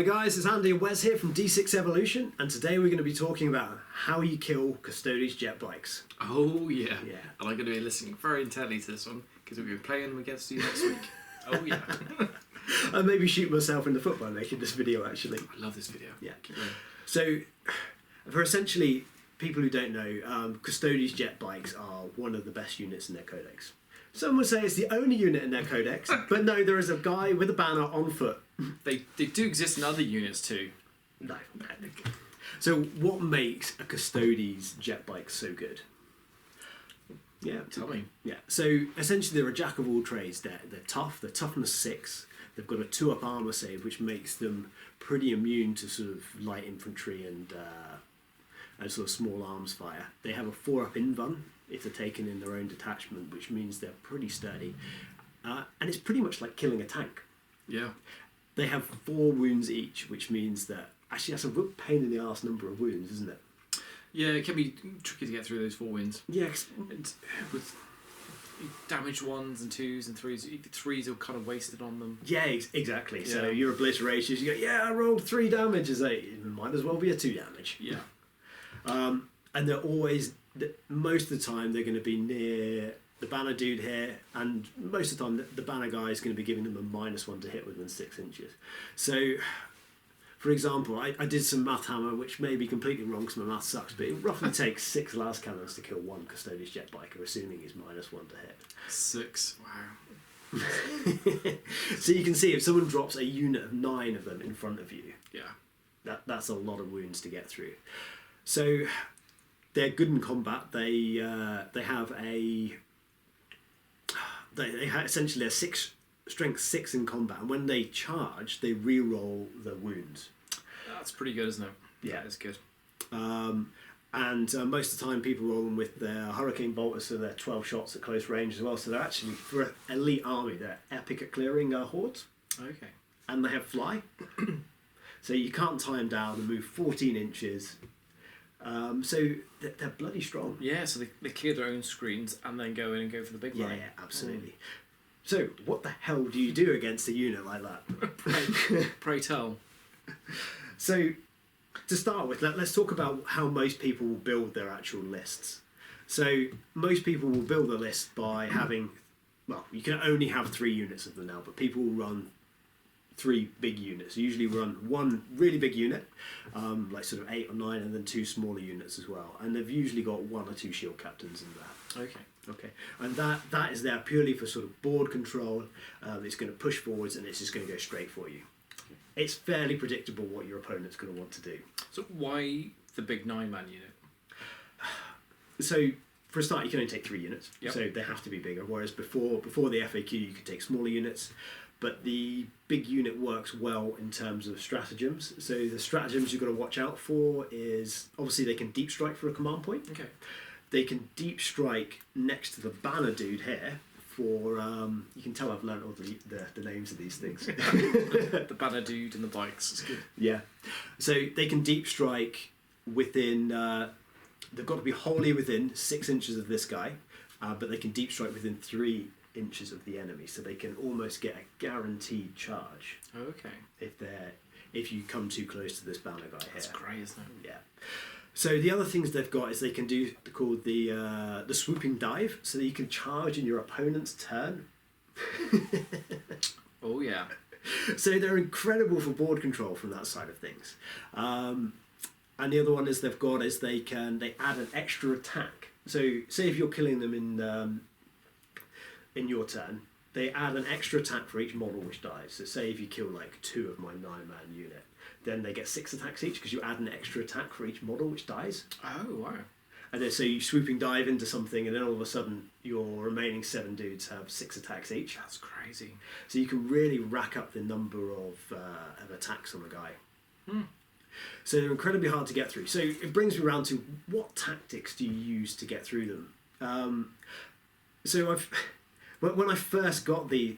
Hi guys, it's Andy and Wes here from D6 Evolution, and today we're going to be talking about how you kill Custodes jet bikes. Oh yeah. Yeah. And I'm going to be listening very intently to this one because we'll be playing them against you next week. Oh yeah. I maybe shoot myself in the foot by making this video actually. I love this video. Yeah. Keep going. So, for essentially people who don't know, Custodes jet bikes are one of the best units in their codex. Some would say it's the only unit in their codex, but no, there is a guy with a banner on foot. They do exist in other units too. No. So what makes a Custodes jet bike so good? Yeah, Tell me. Yeah, so essentially they're a jack of all trades. They're tough. They're toughness 6. They've got a 2-up armor save, which makes them pretty immune to sort of light infantry and sort of small arms fire. They have a 4-up invuln if they're taken in their own detachment, which means they're pretty sturdy. And it's pretty much like killing a tank. Yeah. They have 4 wounds each, which means that actually that's a real pain in the arse number of wounds, isn't it? Yeah, it can be tricky to get through those 4 wins. Yeah. And with damaged 1s and 2s and 3s, 3s are kind of wasted on them. Yeah, exactly. Yeah. So your obliterations, you go, yeah, I rolled 3 damage. It might as well be a 2 damage. Yeah. And they're always, most of the time, they're going to be near the banner dude here, and most of the time, the banner guy is going to be giving them a -1 to hit within 6 inches. So, for example, I did some math hammer, which may be completely wrong because my math sucks, but it roughly takes 6 last cannons to kill 1 Custodes jet biker, assuming he's -1 to hit. 6. Wow. So you can see if someone drops a unit of 9 of them in front of you, Yeah. that's a lot of wounds to get through. So they're good in combat. They have essentially a strength 6 in combat, and when they charge, they re-roll the wounds. That's pretty good, isn't it? Yeah, it's good. And most of the time, people roll them with their hurricane bolters, so they're 12 shots at close range as well. So they're actually, for an elite army, they're epic at clearing hordes. Okay. And they have fly, so you can't tie them down and move 14 inches. So they're bloody strong. Yeah, so they clear their own screens and then go in and go for the big line. Yeah, absolutely. So what the hell do you do against a unit like that? Pray tell. So to start with, let's talk about how most people will build their actual lists. So most people will build a list by having, well, you can only have 3 units of them now, but people will run 3 big units. Usually run 1 really big unit, like sort of 8 or 9, and then 2 smaller units as well. And they've usually got 1 or 2 shield captains in there. Okay. And that is there purely for sort of board control. It's going to push forwards and it's just going to go straight for you. It's fairly predictable what your opponent's going to want to do. So why the big 9-man unit? So for a start, you can only take 3 units. Yep. So they have to be bigger. Whereas before the FAQ, you could take smaller units. But the big unit works well in terms of stratagems. So the stratagems you've got to watch out for is, obviously they can deep strike for a command point. Okay. They can deep strike next to the banner dude here for, you can tell I've learned all the names of these things. The banner dude and the bikes. It's good. Yeah. So they can deep strike within, they've got to be wholly within 6 inches of this guy, but they can deep strike within 3 inches of the enemy, so they can almost get a guaranteed charge. Okay. If you come too close to this banner guy here. That's great, isn't it? Yeah. So the other things they've got is they can do called the swooping dive, so that you can charge in your opponent's turn. Oh yeah. So they're incredible for board control from that side of things. And the other one is they add an extra attack. So say if you're killing them in your turn, they add an extra attack for each model which dies. So say if you kill like 2 of my 9-man unit, then they get 6 attacks each because you add an extra attack for each model which dies. Oh wow. And then so you swooping dive into something, and then all of a sudden your remaining 7 dudes have 6 attacks each. That's crazy. So you can really rack up the number of attacks on a guy. So they're incredibly hard to get through. So it brings me around to what tactics do you use to get through them? So when I first got the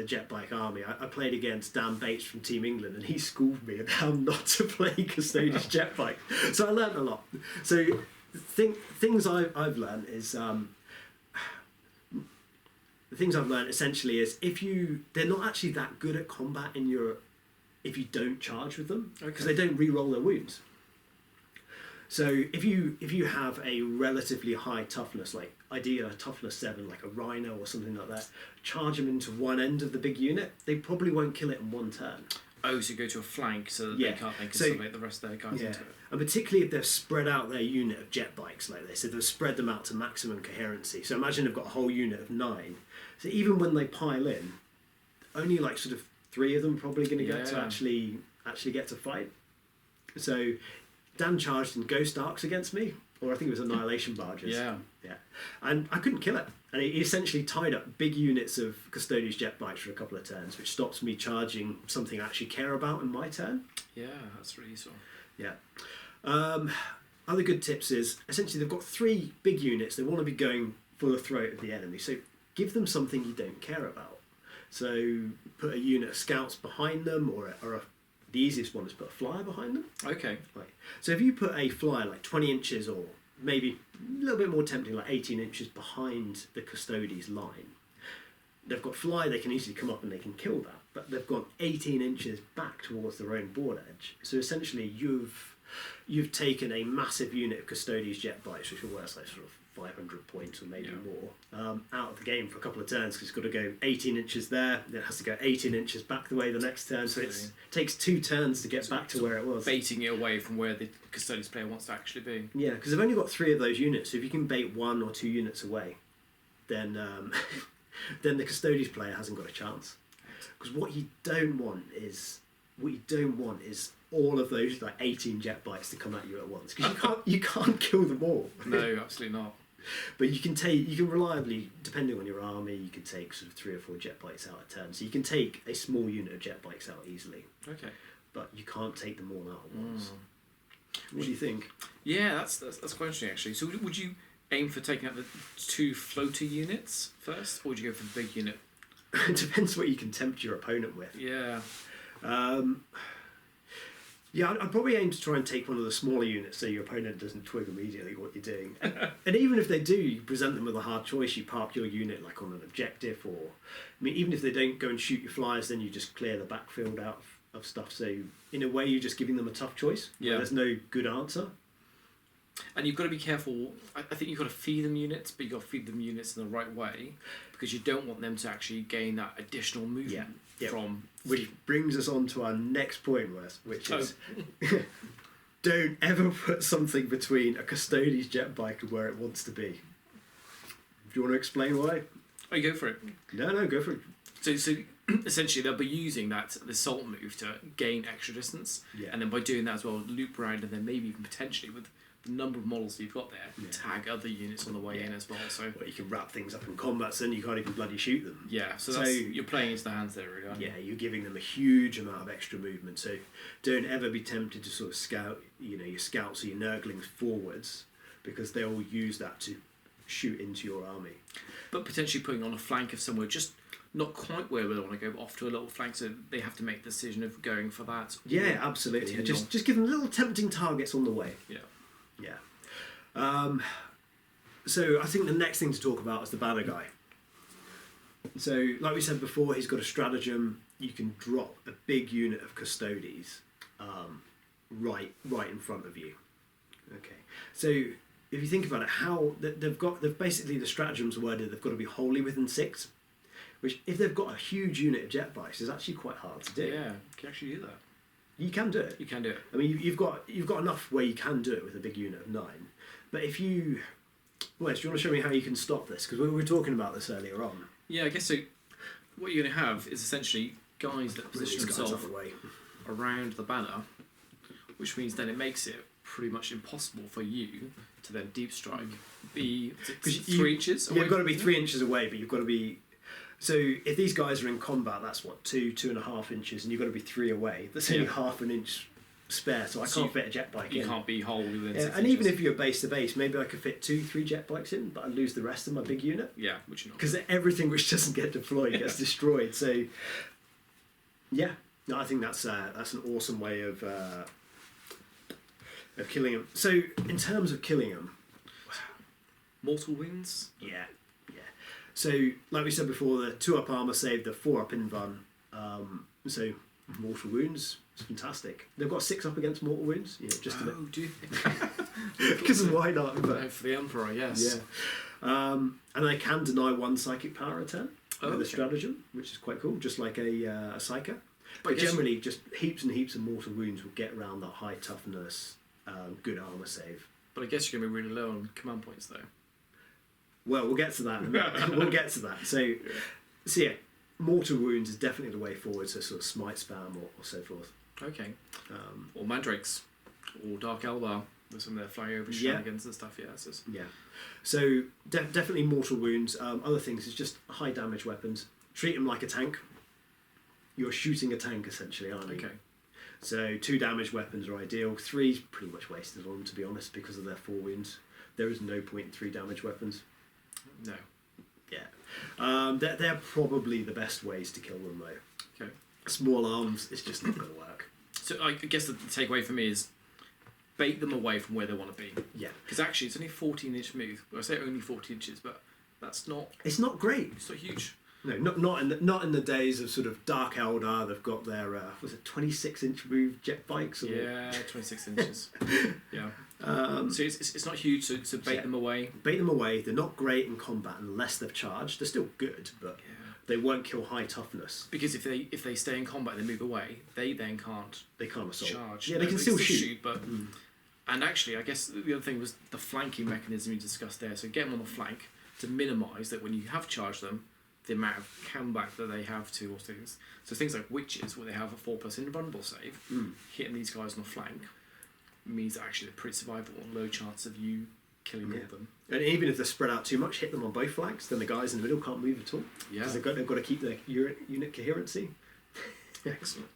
jet bike army, I played against Dan Bates from Team England, and he schooled me on how not to play Custodes jet bike. So I learned a lot. So things I've learned is the things I've learned essentially is if they're not actually that good at combat in if you don't charge with them, because Okay. they don't re-roll their wounds. So if you have a relatively high toughness, like ideally a toughness 7, like a rhino or something like that, charge them into one end of the big unit, they probably won't kill it in one turn. Oh, so you go to a flank so that Yeah. they can't then So- consolidate the rest of their guys Yeah. into it. And particularly if they've spread out their unit of jet bikes like this, if they've spread them out to maximum coherency. So imagine they've got a whole unit of 9. So even when they pile in, only like sort of 3 of them probably going to get to Yeah. actually get to fight. So Dan charged in Ghost Arcs against me, or I think it was Annihilation Barges. Yeah. Yeah. And I couldn't kill it. And he essentially tied up big units of Custodes jet bikes for a couple of turns, which stops me charging something I actually care about in my turn. Yeah, that's really useful. Yeah. Other good tips is essentially they've got 3 big units. They want to be going for the throat of the enemy. So give them something you don't care about. So put a unit of scouts behind them, the easiest one is put a flyer behind them. Okay. Right. So if you put a flyer like 20 inches or maybe a little bit more tempting, like 18 inches behind the Custodes line, they've got fly, they can easily come up and they can kill that. But they've gone 18 inches back towards their own board edge. So essentially you've taken a massive unit of Custodes jet bikes, which are worth like sort of 500 points or maybe more, out of the game for a couple of turns, because it's got to go 18 inches there, then it has to go 18 inches back the way the next turn, so it takes 2 turns to get back to where it was. Baiting it away from where the Custodes player wants to actually be. Yeah, because they've only got 3 of those units, so if you can bait 1 or 2 units away, then then the Custodes player hasn't got a chance. Because what you don't want is all of those like 18 jet bikes to come at you at once, because you can't kill them all. No, absolutely not. But you can reliably, depending on your army, you can take sort of 3 or 4 jet bikes out a turn. So you can take a small unit of jet bikes out easily, Okay. but you can't take them all out at once. What do you think? Yeah, that's quite interesting actually. So would you aim for taking out the 2 floater units first, or would you go for the big unit? It depends what you can tempt your opponent with. Yeah. Yeah, I'd probably aim to try and take one of the smaller units so your opponent doesn't twig immediately what you're doing. And even if they do, you present them with a hard choice. You park your unit like on an objective, or I mean, even if they don't go and shoot your flyers, then you just clear the backfield out of stuff. So in a way, you're just giving them a tough choice. Yeah. There's no good answer. And you've got to be careful. I think you've got to feed them units, but you've got to feed them units in the right way, because you don't want them to actually gain that additional movement from... Which brings us on to our next point, Wes, which is don't ever put something between a Custodes jet bike and where it wants to be. Do you want to explain why? Oh, you go for it. No, go for it. So essentially they'll be using the assault move to gain extra distance, Yeah. and then by doing that as well, loop around, and then maybe even potentially with the number of models you've got there, tag other units on the way in as well. So Well, you can wrap things up in combat, so then you can't even bloody shoot them. yeah, so So- that's, you're playing into the hands there, really. Aren't you? Yeah, you're giving them a huge amount of extra movement. So don't ever be tempted to sort of scout, your scouts or your nurglings forwards, because they'll use that to shoot into your army. But potentially putting on a flank of somewhere just not quite where they want to go, but off to a little flank, so they have to make the decision of going for that. Yeah, absolutely. Continuing on. Just give them little tempting targets on the way. Yeah. Yeah. So I think the next thing to talk about is the banner guy. So, like we said before, he's got a stratagem. You can drop a big unit of Custodes right in front of you. Okay. So if you think about it, how they've basically, the stratagems worded they've got to be wholly within 6, which if they've got a huge unit of jet bikes is actually quite hard to do. Yeah, you can actually do that. You can do it. You can do it. I mean, you've got enough where you can do it with a big unit of 9. But if you... Wes, do you want to show me how you can stop this? Because we were talking about this earlier on. Yeah, I guess so. What you're going to have is essentially guys that position These guys out themselves the way. around the banner, which means then it makes it pretty much impossible for you to then deep strike. Be 3 inches away. You've got to be from 3 inches away, but you've got to be... So if these guys are in combat, that's what, 2.5 inches, and you've got to be 3 away. That's only half an inch spare, so I can't fit a jet bike in. You can't be wholly within 6 and even inches. if you're base to base, maybe I could fit 2-3 jet bikes in, but I'd lose the rest of my big unit. Yeah, which you're not. Because everything which doesn't get deployed gets destroyed. So, yeah, no, I think that's an awesome way of killing him. So, in terms of killing him, Mortal wounds? yeah. So, like we said before, the 2-up armor save, the 4-up invuln. So, Mortal wounds. It's fantastic. They've got 6 up against mortal wounds. Just do you? because why not? But, for the Emperor, yes. Yeah. And they can deny 1 psychic power a turn with a Okay. stratagem, which is quite cool, just like a psyker. But I But guess generally, just heaps and heaps of mortal wounds will get around that high toughness, good armor save. But I guess you're going to be really low on command points, though. Well, we'll get to that. We'll get to that. So yeah, mortal wounds is definitely the way forward. So sort of smite spam or so forth. Okay. Or mandrakes, or dark elbow with some of their flying over shenanigans and stuff. Yeah. Yeah. So definitely mortal wounds. Other things is just high damage weapons. Treat them like a tank. You're shooting a tank essentially, aren't you? Okay. So 2 damage weapons are ideal. 3's pretty much wasted on them, to be honest, because of their 4 wounds. There is no point in 3 damage weapons. No. Yeah. They're probably the best ways to kill them, though. Okay. Small arms, it's just not going to work. So I guess the takeaway for me is bait them away from where they want to be. Yeah. Because actually, it's only 14-inch move. Well, I say only 14 inches, but that's not. It's not great. It's not huge. No, not in the days of sort of Dark Eldar. They've got their was it 26-inch move jet bikes? Or... Yeah, 26 inches. Yeah. So it's not huge. So bait them away. Bait them away. They're not great in combat unless they've charged. They're still good, but they won't kill high toughness. Because if they stay in combat and they move away, they then can't. They can't assault. Charge. Yeah, they can still shoot. But and actually, I guess the other thing was the flanking mechanism you discussed there. So get them on the flank to minimise that when you have charged them, the amount of comeback that they have to or things. So things like witches, where they have a 4+ invulnerable save, hitting these guys on the flank means that actually they're pretty survivable and low chance of you killing all of them. And even if they're spread out too much, hit them on both flanks, then the guys in the middle can't move at all. Yeah. Because they've got to keep their unit coherency. Excellent.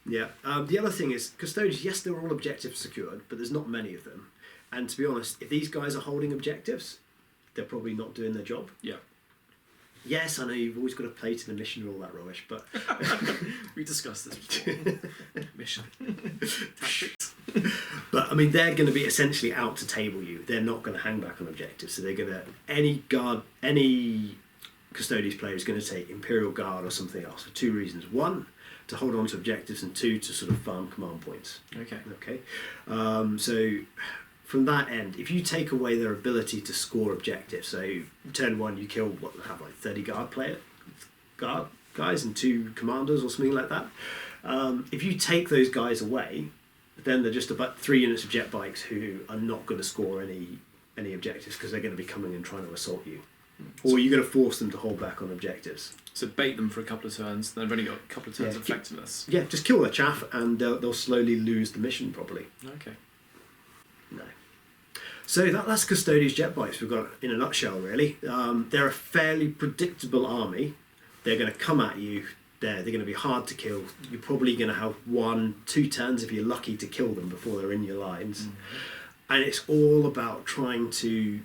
Yeah. The other thing is, Custodes, yes, they're all objectives secured, but there's not many of them. And to be honest, if these guys are holding objectives, they're probably not doing their job. Yeah. Yes, I know you've always got to play to the mission and all that rubbish, but... We discussed this before. Mission. Tactics. But, I mean, they're going to be essentially out to table you. They're not going to hang back on objectives. So they're going to... Any Custodes player is going to take Imperial Guard or something else for 2 reasons. 1, to hold on to objectives, and 2, to sort of farm command points. Okay. So... From that end, if you take away their ability to score objectives, so turn 1 you kill have like 30 guard guys and 2 commanders or something like that. If you take those guys away, then they're just about 3 units of jet bikes who are not going to score any objectives because they're going to be coming and trying to assault you, or you're going to force them to hold back on objectives. So bait them for a couple of turns. They've only got a couple of turns of effectiveness. Yeah, just kill their chaff, and they'll slowly lose the mission. Probably. Okay. No. So that's Custodes jet bikes we've got in a nutshell, really. They're a fairly predictable army. They're going to come at you. They're going to be hard to kill. You're probably going to have 1-2 turns if you're lucky to kill them before they're in your lines. And it's all about trying to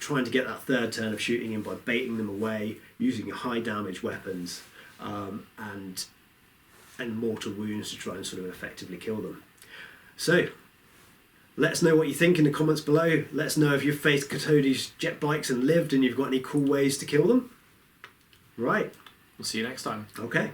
get that 3rd turn of shooting in by baiting them away, using your high damage weapons, and mortal wounds to try and sort of effectively kill them. So... let us know what you think in the comments below. Let us know if you've faced Custodes jet bikes and lived and you've got any cool ways to kill them. Right. We'll see you next time. Okay.